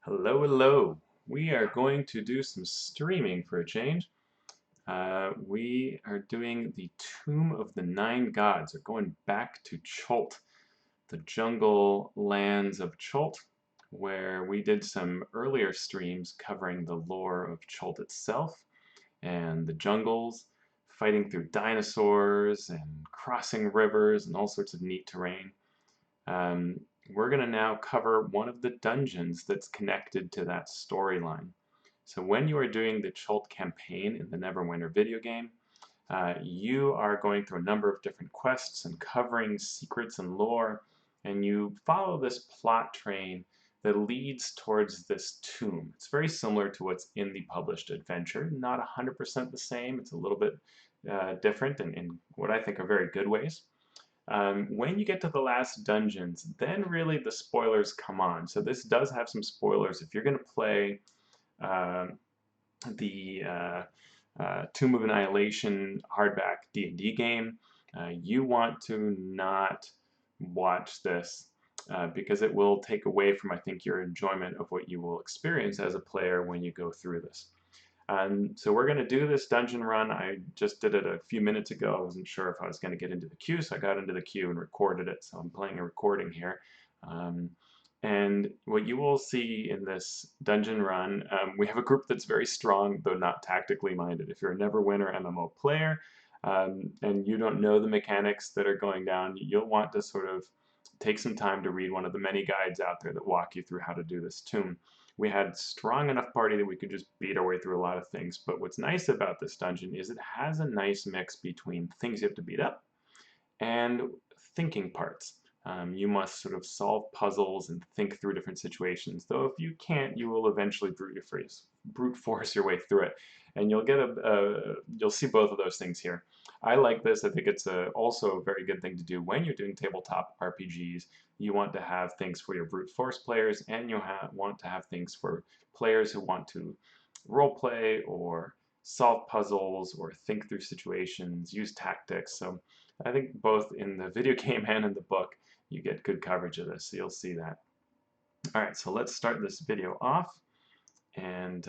Hello, hello. We are going to do some streaming for a change. We are doing the Tomb of the Nine Gods. We're going back to Chult, the jungle lands of Chult, where we did some earlier streams covering the lore of Chult itself and the jungles, fighting through dinosaurs and crossing rivers and all sorts of neat terrain. Um, we're going to now cover one of the dungeons that's connected to that storyline. So when you are doing the Chult campaign in the Neverwinter video game, you are going through a number of different quests and covering secrets and lore, and you follow this plot train that leads towards this tomb. It's very similar to what's in the published adventure, not 100% the same. It's a little bit different in what I think are very good ways. When you get to the last dungeons, then really the spoilers come on. So this does have some spoilers. If you're going to play uh, the Tomb of Annihilation hardback D&D game, you want to not watch this because it will take away from, I think, your enjoyment of what you will experience as a player when you go through this. So we're going to do this dungeon run. I just did it a few minutes ago. I wasn't sure if I was going to get into the queue, so I got into the queue and recorded it. So I'm playing a recording here. And what you will see in this dungeon run, we have a group that's very strong, though not tactically minded. If you're a Neverwinter MMO player and you don't know the mechanics that are going down, you'll want to sort of take some time to read one of the many guides out there that walk you through how to do this tomb. We had strong enough party that we could just beat our way through a lot of things, but what's nice about this dungeon is it has a nice mix between things you have to beat up and thinking parts. You must sort of solve puzzles and think through different situations, though if you can't, you will eventually brute force your way through it, and you'll see both of those things here. I like this. I think it's also a very good thing to do when you're doing tabletop RPGs. You want to have things for your brute force players, and you want to have things for players who want to role play or solve puzzles or think through situations, use tactics. So I think both in the video game and in the book, you get good coverage of this, so you'll see that. All right, so let's start this video off, and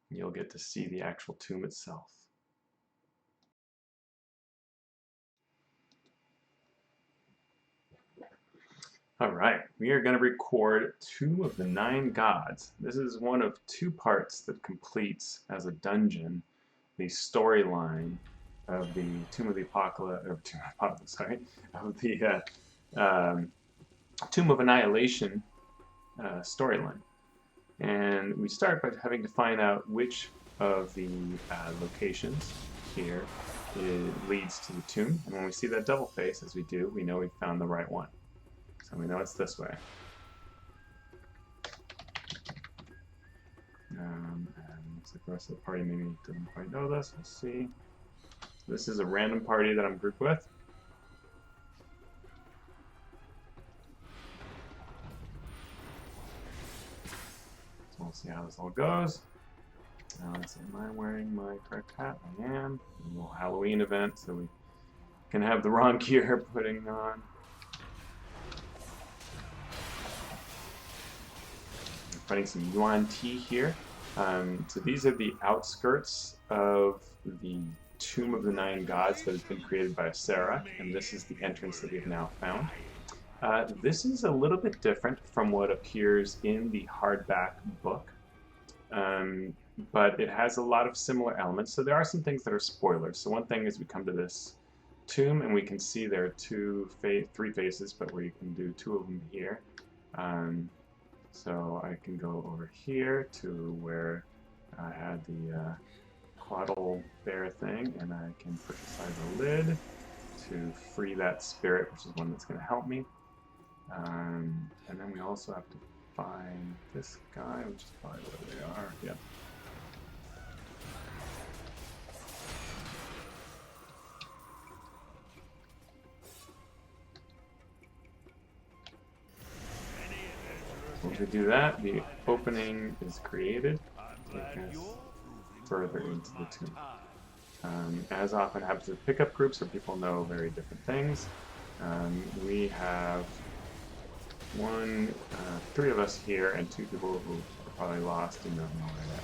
you'll get to see the actual tomb itself. All right, we are going to record Tomb of the Nine Gods. This is one of two parts that completes as a dungeon the storyline of the Tomb of the Apocalypse, or Tomb of Apocalypse, sorry, of the Tomb of Annihilation storyline. And we start by having to find out which of the locations here leads to the tomb. And when we see that double face, as we do, we know we've found the right one. So we know it's this way. And looks like the rest of the party maybe doesn't quite know this. We'll see. This is a random party that I'm grouped with. So we'll see how this all goes. Let's see, am I wearing my correct hat? I am. A little Halloween event, so we can have the wrong gear putting on. I'm fighting some yuan tea here. So these are the outskirts of the Tomb of the Nine Gods that has been created by Sarah, and this is the entrance that we've now found. This is a little bit different from what appears in the hardback book, but it has a lot of similar elements. So there are some things that are spoilers. So one thing is we come to this tomb and we can see there are three faces, but we can do two of them here. So I can go over here to where I had the quaddle bear thing, and I can push aside the lid to free that spirit, which is one that's going to help me. And then we also have to find this guy, which is probably where they are. Yeah. Once we do that, the opening is created to take us further into the tomb. As often happens with pickup groups where people know very different things, we have three of us here, and two people who are probably lost and don't know where they are.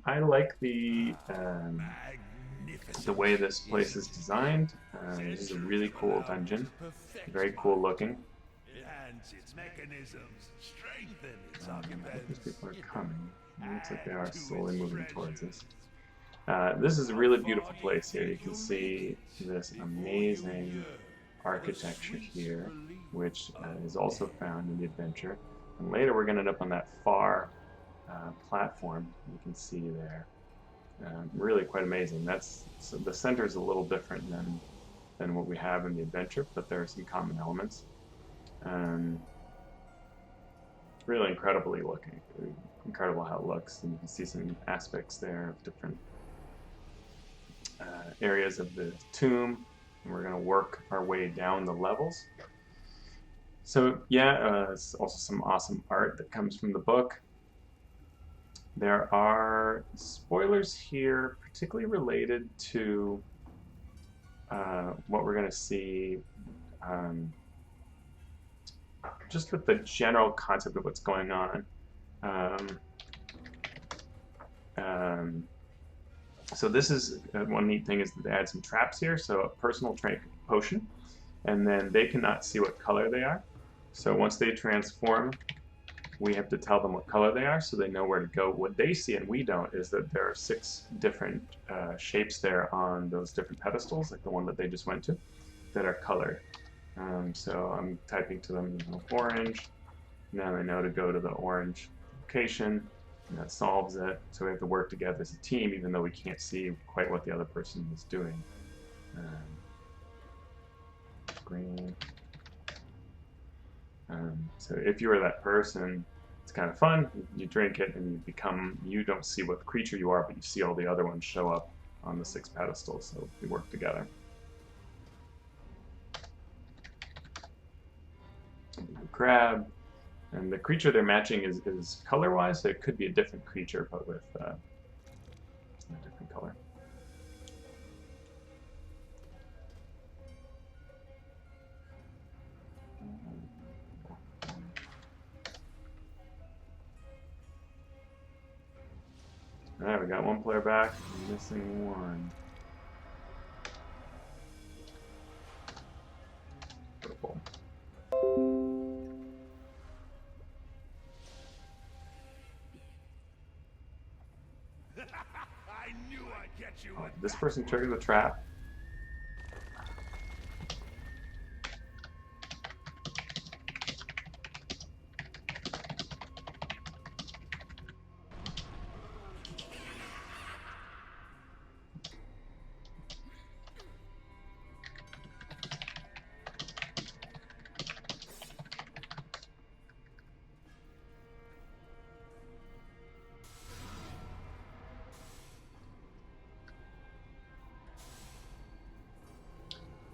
I like the way this place is designed. This is a really cool dungeon, very cool looking. These people are coming. It looks like they are slowly moving towards us. This is a really beautiful place here. You can see this amazing architecture here, which is also found in the adventure. And later we're going to end up on that far platform you can see there. Really quite amazing. So the center is a little different than what we have in the adventure, but there are some common elements. Really incredibly looking. Incredible how it looks, and you can see some aspects there of different areas of the tomb, and we're going to work our way down the levels. So yeah, there's also some awesome art that comes from the book. There are spoilers here, particularly related to what we're going to see just with the general concept of what's going on. So this is one neat thing is that they add some traps here, so a personal potion, and then they cannot see what color they are. So once they transform, we have to tell them what color they are so they know where to go. What they see and we don't is that there are 6 different shapes there on those different pedestals, like the one that they just went to, that are colored. So I'm typing to them, you know, orange. Now they know to go to the orange location, and that solves it. So we have to work together as a team, even though we can't see quite what the other person is doing. Green. So if you are that person, it's kind of fun. You drink it and you don't see what creature you are, but you see all the other ones show up on the 6 pedestals, so we work together. Crab, and the creature they're matching is color-wise, so it could be a different creature, but with a different color. Alright, we got 1 player back, missing 1. Purple. Oh, this person triggered the trap.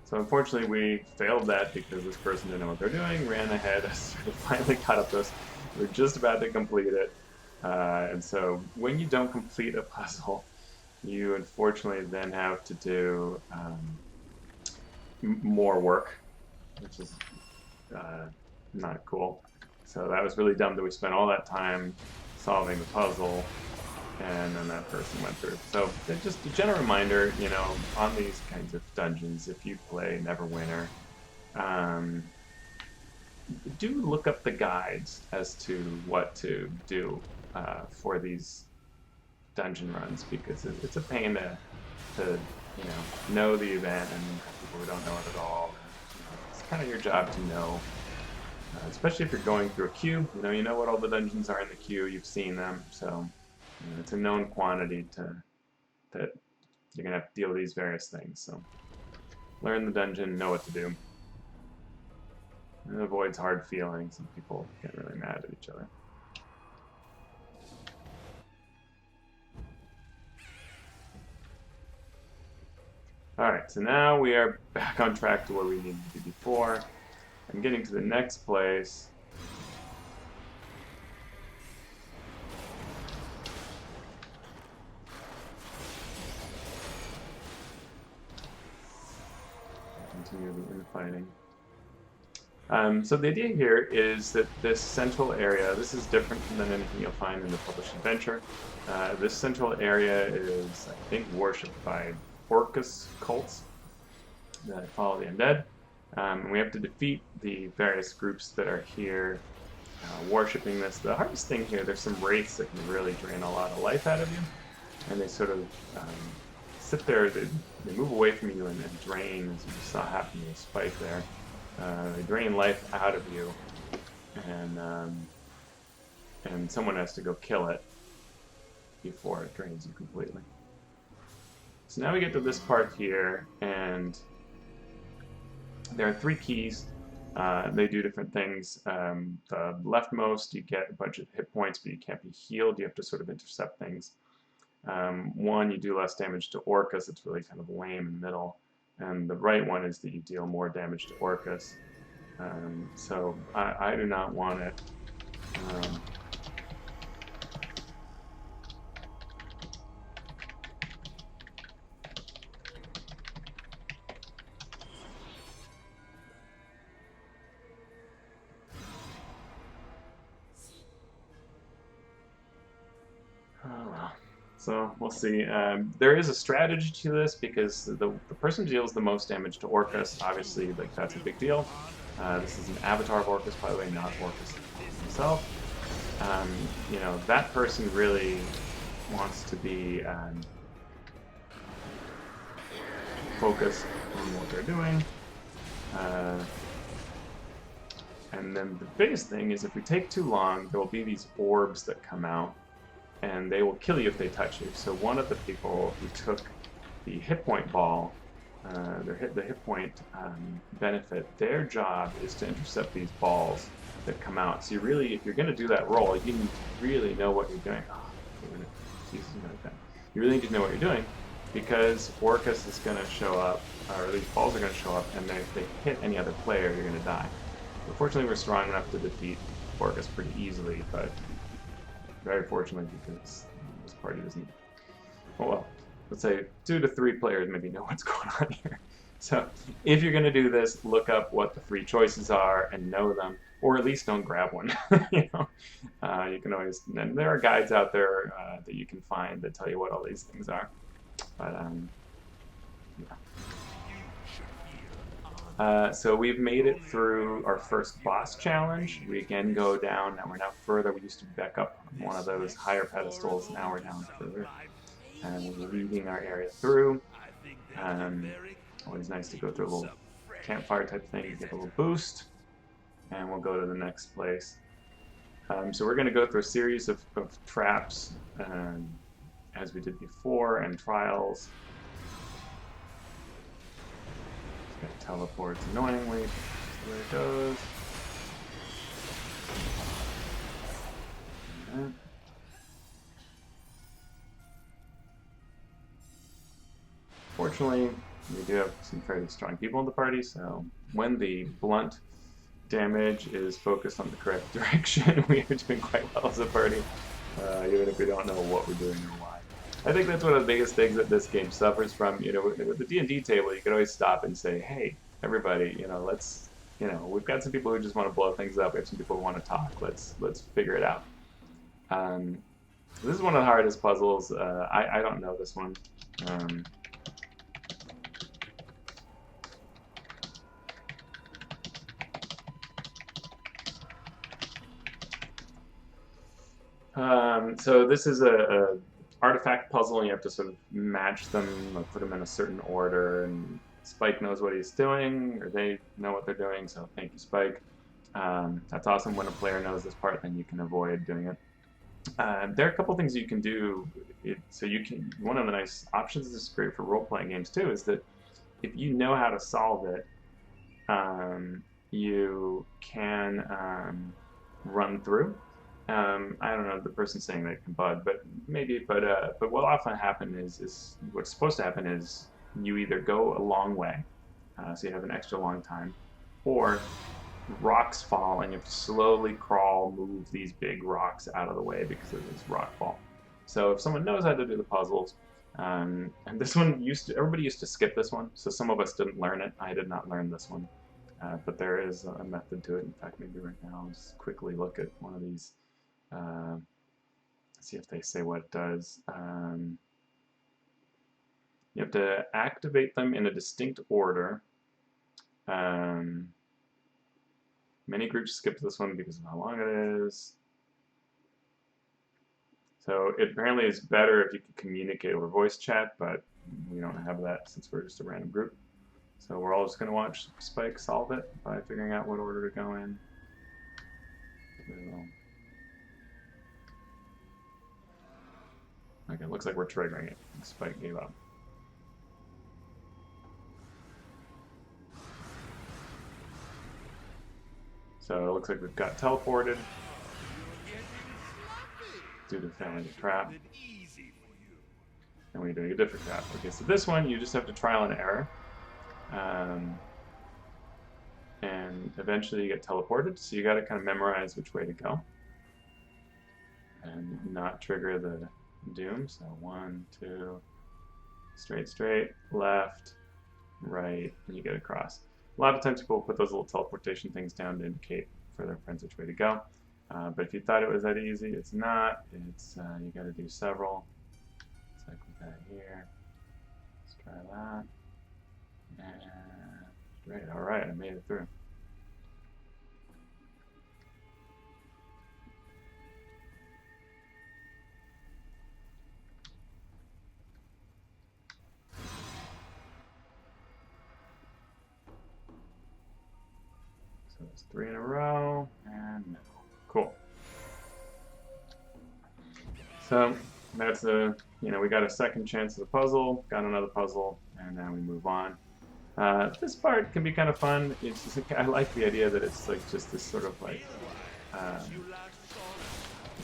So unfortunately we failed that because this person didn't know what they're doing, ran ahead, sort of finally caught up to us. We're just about to complete it. And so when you don't complete a puzzle, you unfortunately then have to do more work, which is not cool. So that was really dumb that we spent all that time solving the puzzle, and then that person went through. So just a general reminder, you know, on these kinds of dungeons, if you play Neverwinter, do look up the guides as to what to do for these dungeon runs, because it's a pain to know the event and have people who don't know it at all. It's kind of your job to know, especially if you're going through a queue. You know what all the dungeons are in the queue. You've seen them, so. It's a known quantity that you're going to have to deal with these various things. So learn the dungeon, know what to do. It avoids hard feelings, and people get really mad at each other. Alright, so now we are back on track to where we needed to be before. I'm getting to the next place. continue the infighting. So the idea here is that this central area, this is different than anything you'll find in the published adventure. This central area is, I think, worshipped by Orcus cults that follow the undead. We have to defeat the various groups that are here worshipping this. The hardest thing here, there's some wraiths that can really drain a lot of life out of you, and they sort of sit there, they move away from you and drain, as you saw happen with Spike there. They drain life out of you, and someone has to go kill it before it drains you completely. So now we get to this part here, and there are 3 keys. They do different things. The leftmost, you get a bunch of hit points, but you can't be healed. You have to sort of intercept things. 1, you do less damage to Orcus. It's really kind of lame in the middle. And the right one is that you deal more damage to Orcus. So I do not want it. So we'll see. There is a strategy to this because the person who deals the most damage to Orcus, obviously, like that's a big deal. This is an avatar of Orcus, by the way, not Orcus himself. You know, that person really wants to be focused on what they're doing. And then the biggest thing is if we take too long, there will be these orbs that come out, and they will kill you if they touch you. So one of the people who took the hit point ball, the hit point benefit, their job is to intercept these balls that come out. So you really, if you're going to do that roll, you need to really know what you're doing. You really need to know what you're doing, because Orcus is going to show up, or these balls are going to show up, and if they hit any other player, you're going to die. But fortunately, we're strong enough to defeat Orcus pretty easily, but very fortunately, because this party doesn't. Well, let's say 2 to 3 players maybe know what's going on here. So if you're going to do this, look up what the 3 choices are and know them, or at least don't grab one. You know, you can always. And there are guides out there that you can find that tell you what all these things are. But yeah. So we've made it through our first boss challenge. We again go down, and we're now further. We used to be back up on one of those higher pedestals, now we're down further. And we're leading our area through. Always nice to go through a little campfire type thing, get a little boost, and we'll go to the next place. So we're going to go through a series of traps, as we did before, and trials. It teleports annoyingly. There it goes. Fortunately, we do have some fairly strong people in the party, so when the blunt damage is focused on the correct direction, we are doing quite well as a party, even if we don't know what we're doing or why. I think that's one of the biggest things that this game suffers from. You know, with the D&D table, you can always stop and say, hey, everybody, you know, let's, you know, we've got some people who just want to blow things up. We have some people who want to talk. Let's figure it out. This is one of the hardest puzzles. I don't know this one. So this is a artifact puzzle, and you have to sort of match them, or put them in a certain order, and Spike knows what he's doing, or they know what they're doing, so thank you, Spike. That's awesome. When a player knows this part, then you can avoid doing it. There are a couple things you can do. So you can. One of the nice options, this is great for role-playing games too, is that if you know how to solve it, you can run through. I don't know the person saying that can bug, but maybe. But what will often happen is what's supposed to happen is you either go a long way, so you have an extra long time, or rocks fall and you have to slowly crawl, move these big rocks out of the way because of this rock fall. So if someone knows how to do the puzzles, And this one everybody used to skip this one, so some of us didn't learn it. I did not learn this one. But there is a method to it. In fact, maybe right now I'll just quickly look at one of these, see if they say what it does. You have to activate them in a distinct order. Many groups skip this one because of how long it is. So it apparently is better if you can communicate over voice chat, but we don't have that since we're just a random group. So we're all just going to watch Spike solve it by figuring out what order to go in. Okay, it looks like we're triggering it. Spike gave up. So it looks like we've got teleported due to failing the trap. And we're doing a different trap. Okay, so this one you just have to trial and error. And eventually you get teleported, so you got to kind of memorize which way to go and not trigger the doom. So 1, 2, straight, left, right, and you get across. A lot of times people put those little teleportation things down to indicate for their friends which way to go. But if you thought it was that easy, it's not. It's you got to do several. It's like with that here. Let's try that. And straight. All right, I made it through. So it's 3 in a row, and no. Cool. So that's we got a second chance at the puzzle, got another puzzle, and now we move on. This part can be kind of fun. It's just, I like the idea that it's like just this sort of like.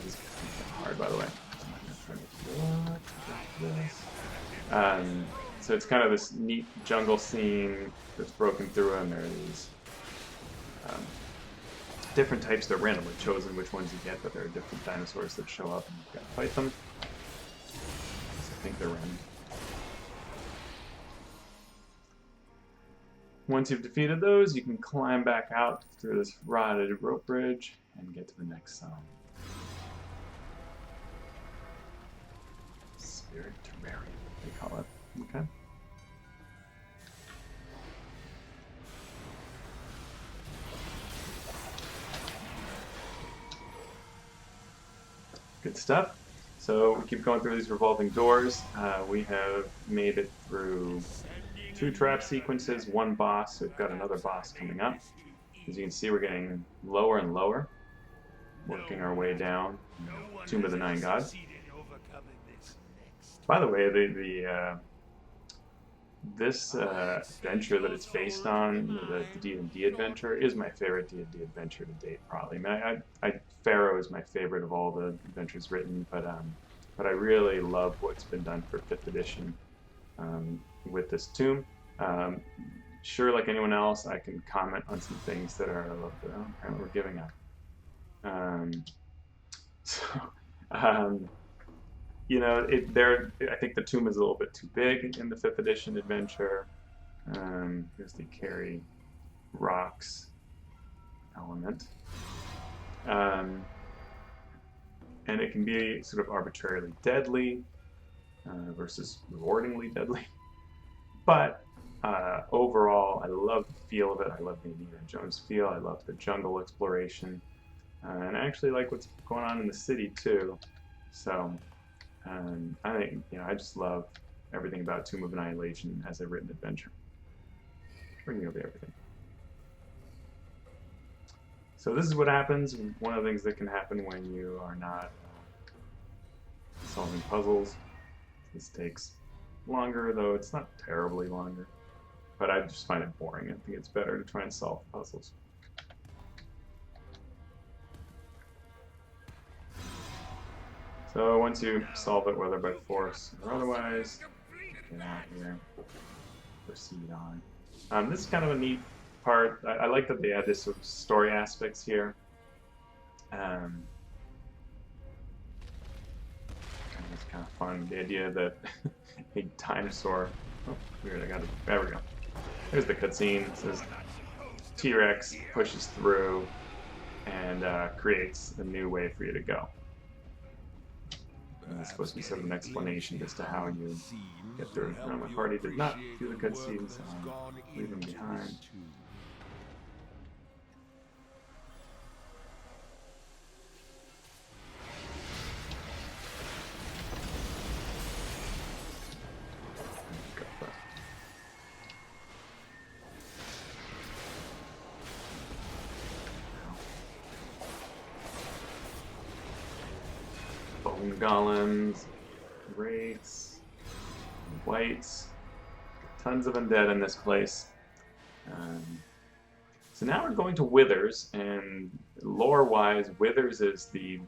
This is hard, by the way. So it's kind of this neat jungle scene that's broken through, and there are these different types. They're randomly chosen which ones you get, but there are different dinosaurs that show up, and you've got to fight them. I think they're random. Once you've defeated those, you can climb back out through this rotted rope bridge and get to the next zone. Spirit Terrarium, they call it. Okay. Good stuff. So we keep going through these revolving doors. We have made it through 2 trap sequences, 1 boss, so we've got another boss coming up. As you can see, we're getting lower and lower, working our way down Tomb of the 9 Gods. By the way, this adventure that it's based on, the D&D adventure, is my favorite D&D adventure to date, probably. I mean, Pharaoh is my favorite of all the adventures written, but I really love what's been done for 5th edition. With this tomb. Sure, like anyone else, I can comment on some things that are a little bit, apparently we're giving up. I think the tomb is a little bit too big in the 5th edition adventure. Here's the carry rocks element. And it can be sort of arbitrarily deadly versus rewardingly deadly. But overall, I love the feel of it. I love the Indiana Jones feel. I love the jungle exploration. And I actually like what's going on in the city, too. So I think, I just love everything about Tomb of Annihilation as a written adventure. For nearly everything. So this is what happens. One of the things that can happen when you are not solving puzzles. This takes longer, though it's not terribly longer. But I just find it boring. I think it's better to try and solve puzzles. So once you solve it, whether by force or otherwise, get out here, proceed on. This is kind of a neat part. I like that they add this sort of story aspects here. That's kind of fun. The idea that a dinosaur... Oh, weird, I got it. There we go. There's the cutscene. It says T-Rex pushes through and creates a new way for you to go. And it's supposed to be sort of an explanation as to how you get through. My party did not do the cutscene, so I'm leaving behind. Bone golems, wraiths, whites, tons of undead in this place. So now we're going to Withers, and lore-wise, Withers is the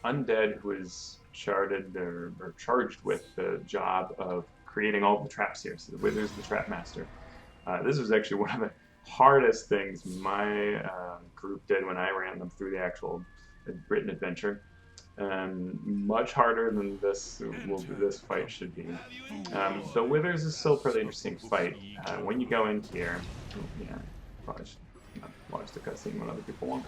undead who is charted or charged with the job of creating all the traps here. So the Withers, the trap master. This was actually one of the hardest things my group did when I ran them through the actual written adventure. Much harder than this fight should be. The Withers is still a pretty interesting fight. When you go in here, yeah, probably should not watch the cutscene when other people won't.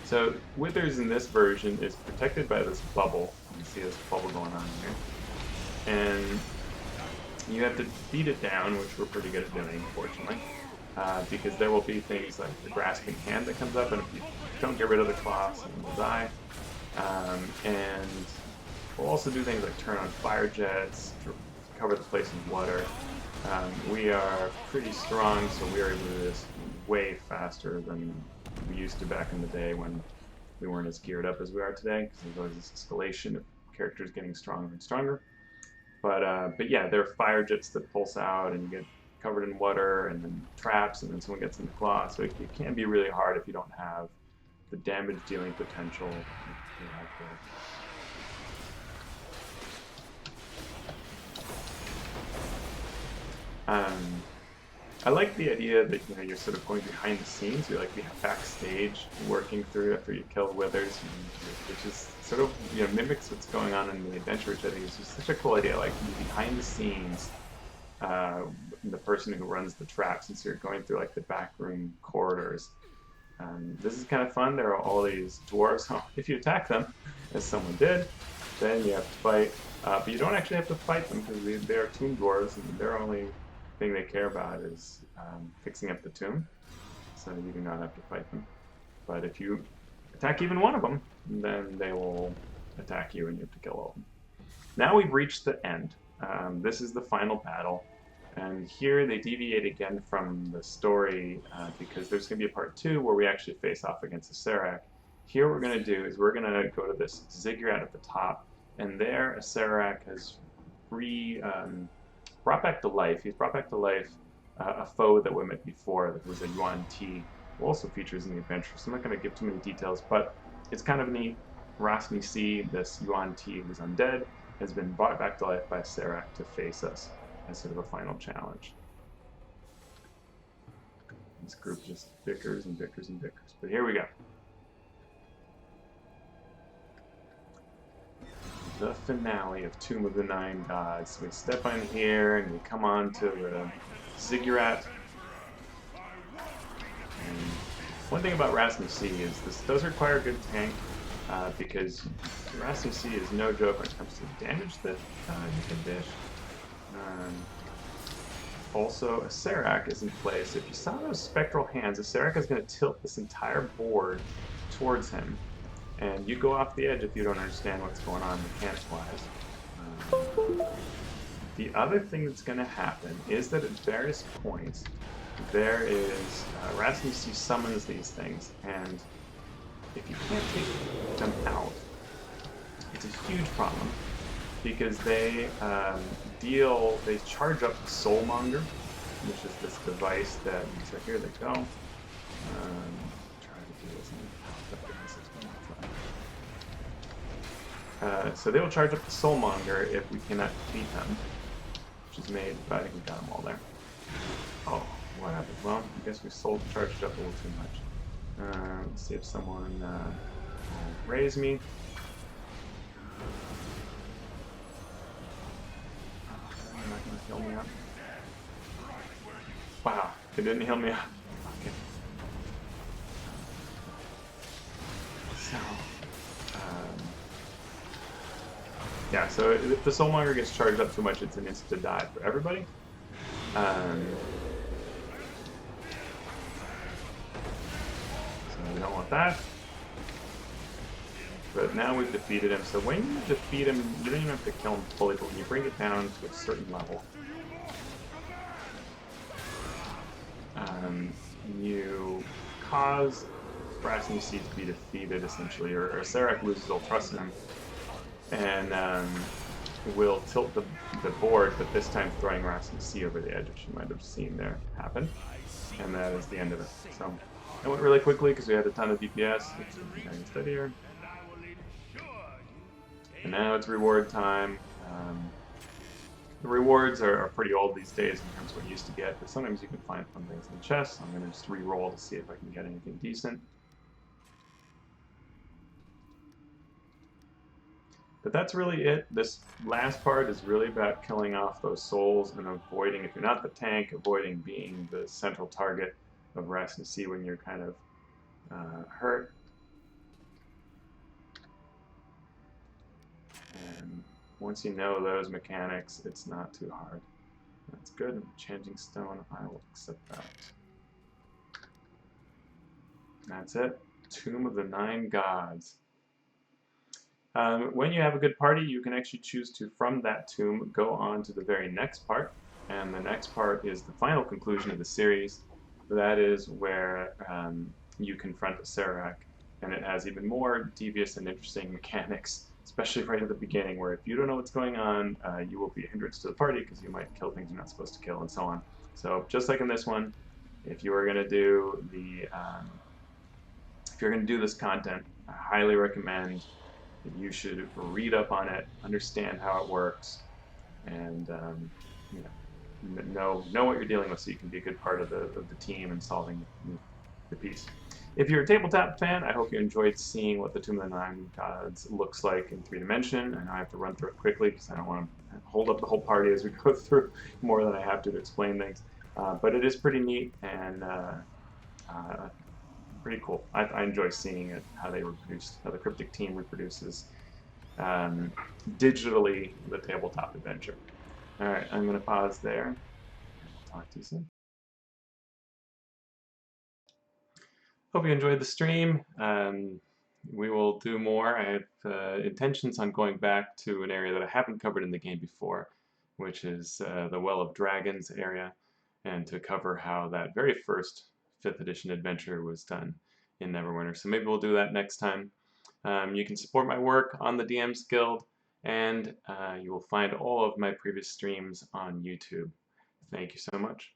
So Withers in this version is protected by this bubble. You can see this bubble going on here, and you have to beat it down, which we're pretty good at doing, fortunately. Because there will be things like the grasping hand that comes up, and if you don't get rid of the claws, you will die. And we'll also do things like turn on fire jets, to cover the place in water. We are pretty strong, so we are able to do this way faster than we used to back in the day when we weren't as geared up as we are today, because there's always this escalation of characters getting stronger and stronger. But yeah, there are fire jets that pulse out, and you get covered in water, and then traps, and then someone gets in the claw. So it can be really hard if you don't have the damage dealing potential. I like the idea that you're sort of going behind the scenes. You're like backstage working through after you kill Withers, which is sort of mimics what's going on in the adventure, which I think is just such a cool idea. Like behind the scenes, the person who runs the traps, since you're going through like the backroom corridors. This is kind of fun. There are all these dwarves. If you attack them, as someone did, then you have to fight. But you don't actually have to fight them because they are tomb dwarves, and their only thing they care about is fixing up the tomb. So you do not have to fight them. But if you attack even one of them, then they will attack you, and you have to kill all of them. Now we've reached the end. This is the final battle. And here they deviate again from the story because there's going to be a part 2 where we actually face off against the Serac. Here what we're going to do is we're going to go to this Ziggurat at the top, and there a Serac has brought back to life. He's brought back to life a foe that we met before that was a Yuan Ti, who also features in the adventure. So I'm not going to give too many details, but it's kind of neat. Rasmi C, this Yuan Ti who's undead, has been brought back to life by Serac to face us as sort of a final challenge. This group just bickers and bickers and bickers. But here we go. The finale of Tomb of the Nine Gods. We step on here and we come on to the Ziggurat. And one thing about Rasmi C is this does require a good tank because Rasmi C is no joke when it comes to the damage that you can dish. Also, a Serac is in place. If you saw those spectral hands, a Serac is going to tilt this entire board towards him. And you go off the edge if you don't understand what's going on mechanics-wise. The other thing that's going to happen is that at various points, there is Rasmi C summons these things, and if you can't take them out, it's a huge problem. Because they charge up the Soulmonger, which is this device that, so here they go. Try to do this. So they will charge up the Soulmonger if we cannot defeat them, which is made, but I think we got them all there. Oh, what happened? Well, I guess we charged up a little too much. Let's see if someone will raise me. Heal me up. Wow, it didn't heal me up. Okay. So, yeah, so if the Soulmonger gets charged up too much, it's an instant die for everybody. So we don't want that. But now we've defeated him, so when you defeat him, you don't even have to kill him fully, but when you bring it down to a certain level, you cause Brassing Seed to be defeated, essentially, or Serac loses all trust in him, and will tilt the board, but this time throwing Brassing Seed over the edge, which you might have seen there happen, and that is the end of it. So it went really quickly because we had a ton of DPS. Let's getting steadier. And now it's reward time. The rewards are pretty old these days in terms of what you used to get, but sometimes you can find fun things in the chest. I'm going to just re-roll to see if I can get anything decent. But that's really it. This last part is really about killing off those souls and avoiding, if you're not the tank, avoiding being the central target of Rest and See when you're kind of hurt. And once you know those mechanics, it's not too hard. That's good. Changing Stone, I will accept that. That's it. Tomb of the Nine Gods. When you have a good party, you can actually choose to, from that tomb, go on to the very next part. And the next part is the final conclusion of the series. That is where you confront a Serac, and it has even more devious and interesting mechanics, especially right at the beginning, where if you don't know what's going on, you will be a hindrance to the party because you might kill things you're not supposed to kill, and so on. So just like in this one, if you are going to do if you're going to do this content, I highly recommend that you should read up on it, understand how it works, and you know what you're dealing with, so you can be a good part of the team and solving the piece. If you're a tabletop fan, I hope you enjoyed seeing what the Tomb of the Nine Gods looks like in 3D. And I have to run through it quickly because I don't want to hold up the whole party as we go through more than I have to explain things. But it is pretty neat and pretty cool. I enjoy seeing it, how they reproduce, how the Cryptic team reproduces digitally the tabletop adventure. All right, I'm going to pause there. I'll talk to you soon. Hope you enjoyed the stream. We will do more. I have intentions on going back to an area that I haven't covered in the game before, which is the Well of Dragons area, and to cover how that very first 5th edition adventure was done in Neverwinter. So maybe we'll do that next time. You can support my work on the DM's Guild, and you will find all of my previous streams on YouTube. Thank you so much.